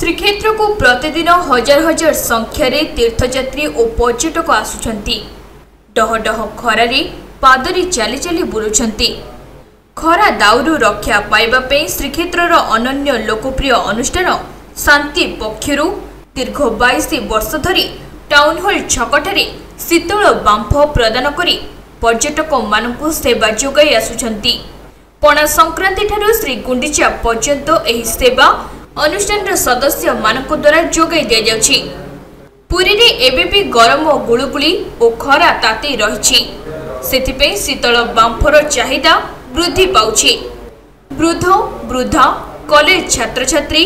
श्रीक्षेत्र को प्रतिदिन हजार हजार संख्यार तीर्थयात्री और पर्यटक आसुंच डह डह खरार पादरी चली चली बुलुंट खरा दाउरू रक्षा पाइबापे श्रीक्षेत्र अनन्य लोकप्रिय अनुष्ठान शांति पक्षर दीर्घ 22 वर्ष धरी टाउन हॉल छकठारे शीतल बांफ प्रदान करी पर्यटक मानकु सेवा जोगाई आसुंच। पणा संक्रांति ठारू श्री गुंडीचा पर्यंत एही सेवा अनुष्ठान सदस्य मानक द्वारा जोगाई दि जाउछि। पुरी रे एबेबी गरम गुळुगुळी और खरा ताती रहिछि, सेथिपे शीतल बांफर चाहिदा वृद्धि पाउछि। वृद्ध वृद्धा कॉलेज छात्र छात्री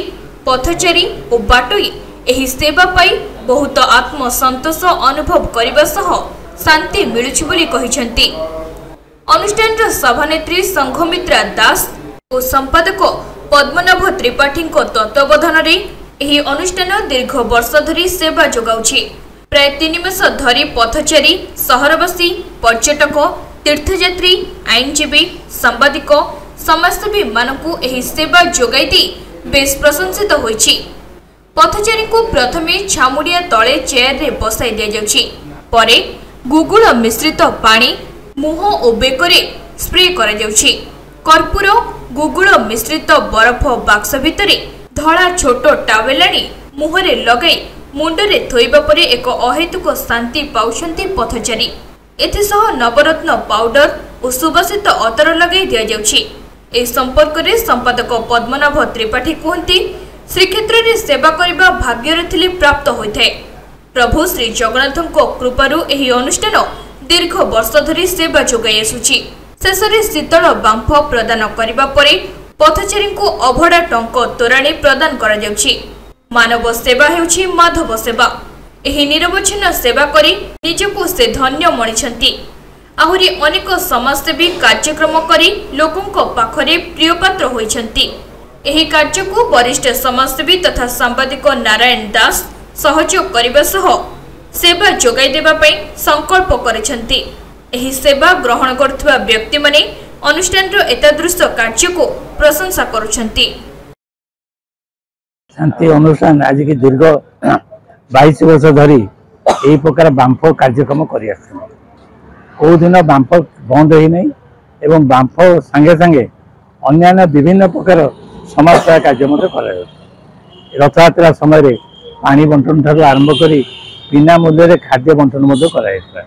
पथचारी और बाटोई एही सेवा पाई बहुत आत्मसंतोष अनुभव करबा सह शांति मिलुछि बोली कहिसंती। अनुष्ठान सभानेत्री संघमित्रा दास और संपादक पद्मनाभ त्रिपाठी तत्वावधान में अनुष्ठान दीर्घ वर्ष धरी सेवा जोगाउछि। प्राय 3 मास धरी पथचारी सहरवासी पर्यटक तीर्थयात्री आईनजीवी सांबादिक समाजसेवी मानकु एही सेवा जोगाई दी बेस प्रशंसित होइछि। पथचारी को प्रथमे छामुड़िया तले चेयर रे बसाई दिया जाउछि, परे गुगुल मिश्रित पानी मुह और बेकरे स्प्रे करा जाउछि। कर्पूर गुगुल मिश्रित बरफ बाक्स भितरे धड़ा छोट टावेल आनी मुहरे लगाई मुंडरे थोइबा परे एक अहेतुक शांति पाउछंती पथचारी। एथिसह नवरत्न पाउडर और सुबासित अतर लगाई दिया जाउछि। ए संपर्क रे संपादक पद्मनाभ त्रिपाठी कहती श्रीक्षेत्र रे सेवा करबा भाग्यर थिले प्राप्त होइथे। प्रभु श्री जगन्नाथଙ୍କ कृपारु एही अनुष्ठान दीर्घ वर्ष धरी सेवा जोगाई आसुछि। शेषरे शीतल बांफ प्रदान करबा परे पथचारी को अभड़ा टंक तोराणी प्रदान करा जाउछि। मानव सेवा हेउछि माधव सेवा। एही निरवच्छिन्न सेवा करी निजको से धन्य मणिछंती। आहुरी अनेक समाजसेवी कार्यक्रम करी लोकंक पाखरे प्रियपात्र होइछंती। एही कार्य को वरिष्ठ समाजसेवी तथा सांबादिक नारायण दास सहयोग करबा सह सेवा जोगाई देबा पई संकल्प करिसंती। एही सेवा ग्रहण करथुवा व्यक्ति माने अनुष्ठान रो एतादृश कार्य को प्रशंसा करुछंती। शांति अनुष्ठान आज की दीर्घ 22 वर्ष धरी एही प्रकार बांफ कार्यक्रम करि आछन। को दिन बांफ बंद होई नै एवं बांफ संगे संगे अन्य विभिन्न प्रकार समाज सेवा कार्य मते करा जाय। रथयात्रा समय रे पानी बंटन ठारू आरंभ करी बिना मूल्य खाद्य बंटन मते करा जाय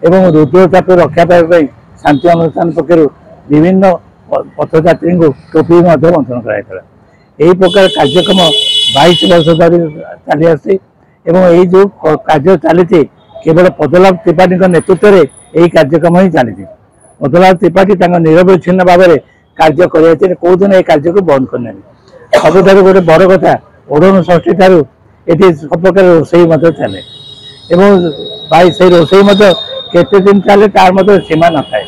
एवं रुद्रचाप रक्षा पाइबा शांति अनुष्ठान पक्षर विभिन्न पथयात्री को टोपी बंटन कराइला। यही प्रकार कार्यक्रम 22 वर्ष धरी चली आसी एवं यही जो कार्य चली केवल पद्मनाभ त्रिपाठी नेतृत्व में यही कार्यक्रम ही चली। पद्मनाभ त्रिपाठी निरवच्छिन्न भाव में कार्य कर कौ दिन ये कार्य को बंद करना सबुठ गोटे बड़ कथा ओढ़ण षष्ठी ठार ये सब प्रकार रोसई चले एवं से रोसई केते दिन चले तार सीमा न थाए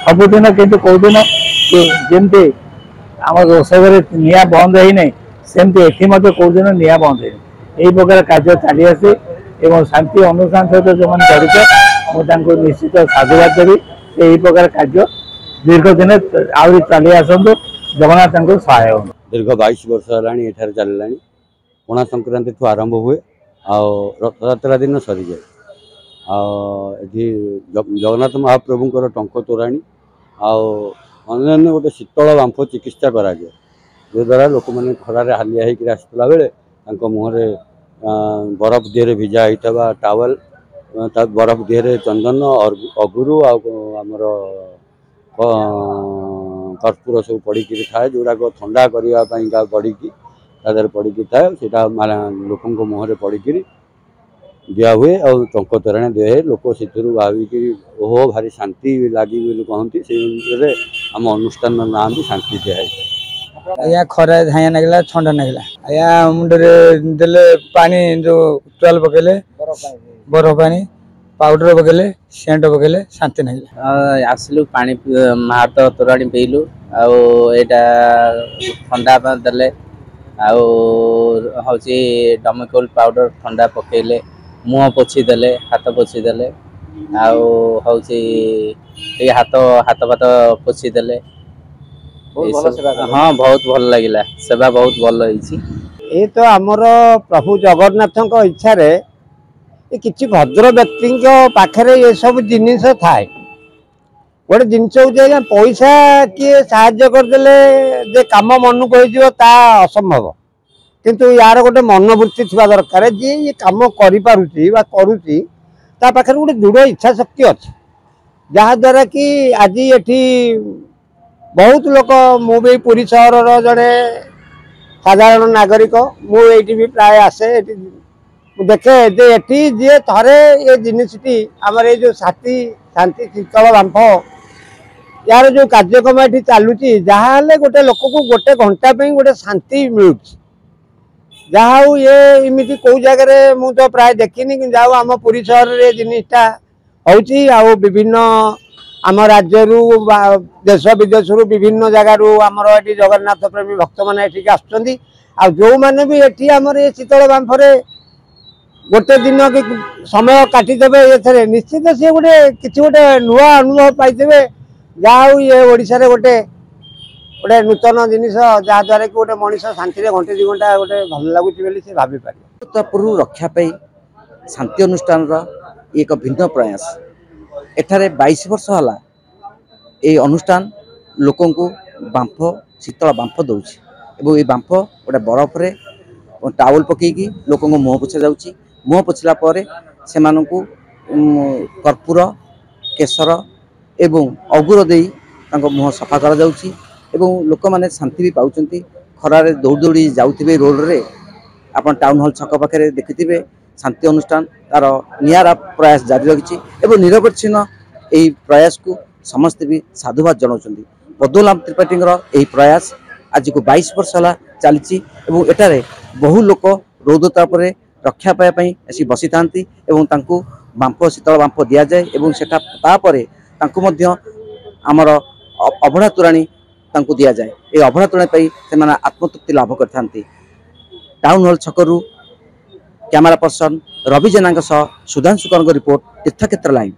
सबुदिन किंतु कौ दिन जमती आम रोसई निआ बंद ही नहीं सेमती एटी कौ दिन निआ बंद यही प्रकार कार्य चली आसे एवं शांति अनुष्ठान सहित जो मैंने जड़ित मुझे निश्चित साधुवाद देवी यही प्रकार कार्य दीर्घ दिन आहरी चली आसतु जगन्नाथ सहाय हो। दीर्घ 22 वर्ष है चलला पणा संक्रांति आरंभ हुए रथयात्रा दिन सरी जाए आठी जगन्नाथ महाप्रभुंर टंक तोराणी अन्य गोटे शीतल बांफ चिकित्सा करा जो द्वारा लोक मैंने खरार हालिया होकर आसला बेले मुहरे बरफ देहरे भिजा होता टावेल बरफ देहरे चंदन अगुरु आमर कर्पूर सब पड़ी थाए जोड़ाक ठंडा करने पड़ी पड़ी थाए सीटा लोक मुहरे पड़ी दिया हुए और टंक तोराणी दिया है लोक से भाविक ओहो भारी शांति लगी कहती से आम अनुष्ठान ना भी शांति दिखाई। आया खरा झाया नागिला ठंडा नागिला आया मुंडरे देले पानी जो टुएल पकेले बरफ पानी पाउडर पकेले सेंट पकेले शांति नागिला। आसलु पानी हाथ तोराणी पीलु आटा ठंडा देले आउे डमिकल पाउडर ठंडा पकेले मुह पोछि देले हाथ पोछि देले हाथ हाथ भात पोछि देले। हाँ बहुत भल लगिला सेवा बहुत भल होइछि। ये तो आमर प्रभु जगन्नाथ इच्छा कि भद्र व्यक्ति पाखे ये सब जिनिस थाए गोटे जिनस हूँ पैसा किए साहाय्य करदे जे कम मन को असंभव किंतु यार गोटे मनोवृत्ति थी दरकार जी ये कम करुच्ची पाखे गोटे दृढ़ इच्छा शक्ति अच्छी जहाद्वारा कि आज ये बहुत लोक मुझे पुरी सहर जड़े साधारण नागरिक मुझे भी प्राय आसे देखे जे एटी जे थरे ये जिनटी आमर ये जो शांति शीतल बांफ यार जो कार्यक्रम ये चलुची जहाँ गोटे लोक को गोटे घंटा गोटे शांति मिलू जहा ये इमिति कौ जगह मु तो प्राय देखनी कि जाओ आम पुरी सहर रे जिनिसटा होची आउ विभिन्न आम राज्य देश विदेश विभिन्न जगार आमर ये जगन्नाथ प्रेमी भक्त मैंने आसुँच आ जो मैंने भी ये आमर ये शीतल बांफरे गोटे दिन कि समय काटिदेवे ये निश्चित सी गोटे कि गोटे नुआ अनुभव पाइबे जहा ये ओडिशा रे गोटे गोटे नूतन जिनिस जहाद्वारा कि गोटे मनीष शांति घंटे 2 घंटा गोटे भल लगुच से भावी पारे रक्षा शांति अनुष्ठान एक भिन्न प्रयास एठारे 22 वर्ष है ये अनुष्ठान लोकों को बांफ शीतल बांफ दौची एवं ये बांफ गोटे बरफ रे टावल पकईकी लोकों को मुँह पोछा जाउची मुँह पोछला पर से कर्पूर केसर एवं अगुर दे मुँह सफा करा जाउची एवं लोक मैंने शांति भी पाउचंती खरारे दौड़ दौड़ी जाउथिबे रोड रे आपण टाउन हॉल छक पाखे देखिथिबे शांति अनुष्ठान तार नियारा प्रयास जारी रखी एवं निरवच्छिन्न यही प्रयास को समस्ते भी साधुवाद जनाउछंती पद्मनाभ त्रिपाठी यही प्रयास आज को 22 वर्ष है चली एटारे बहु लोक रौद्रता पर रक्षा पाइबापी आसी बसी था बांफ शीतल बांफ दि जाए और सेटापर आमर अभड़ा तोराणी दि जाए ये अभड़ा तोराणी से आत्मतृप्ति लाभ करते टाउन हॉल छकरू कैमरा पर्सन रवि जेना सुधांशुकर रिपोर्ट तीर्थक्षेत्र लाइव।